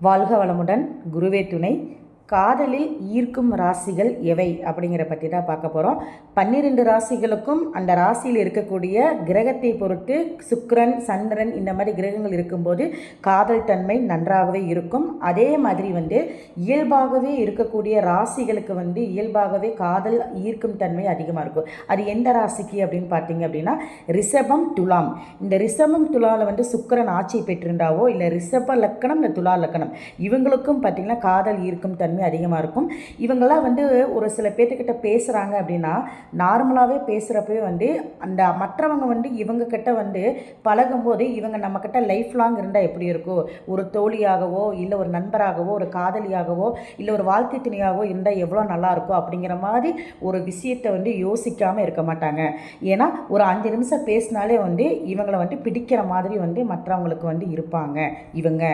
வாழ்க வளமுடன். குருவே துணை. காதலில் ஈர்க்கும் ராசிகள் எவை அப்படிங்கிற பற்றி தான் பார்க்க போகிறோம். 12 ராசிகளுக்கும் அந்த ராசியில் இருக்கக்கூடிய கிரகத்தை பொறுத்து சுக்கிரன், சந்திரன் இந்த மாதிரி கிரகங்கள் இருக்கும்போது காதல் தன்மை நன்றாகவே இருக்கும். அதே மாதிரி இயல்பாகவே இருக்கக்கூடிய ராசிகளுக்கு இயல்பாகவே காதல் ஈர்க்கும் தன்மை அதிகமாக இருக்கும். அது எந்த ராசிக்கு அப்படின்னு பார்த்தீங்க அப்படின்னா ரிஷபம், துலாம். இந்த ரிஷபம் துலாவில் சுக்கிரன் ஆட்சி பெற்றிருந்தாவோ இல்லை ரிஷப லக்கணம் இல்லை துலா லக்கணம் இவங்களுக்கும் பார்த்திங்கன்னா காதல் ஈர்க்கும் தன்மை அதிகமாக இருக்கும். இவங்களாம் ஒரு சில பேர்த்துக்கிட்ட பேசுகிறாங்க அப்படின்னா நார்மலாகவே பேசுகிறப்பவே அந்த மற்றவங்க இவங்க கிட்ட பழகும்போது இவங்க நம்மக்கிட்ட லைஃப் லாங் இருந்தால் எப்படி இருக்கும், ஒரு தோழியாகவோ இல்லை ஒரு நண்பராகவோ ஒரு காதலியாகவோ இல்லை ஒரு வாழ்க்கை துணையாகவோ இருந்தால் எவ்வளோ நல்லாயிருக்கும் அப்படிங்கிற மாதிரி ஒரு விஷயத்தை யோசிக்காமல் இருக்க மாட்டாங்க. ஏன்னா ஒரு 5 நிமிஷம் பேசினாலே இவங்களை பிடிக்கிற மாதிரி மற்றவங்களுக்கு இருப்பாங்க இவங்க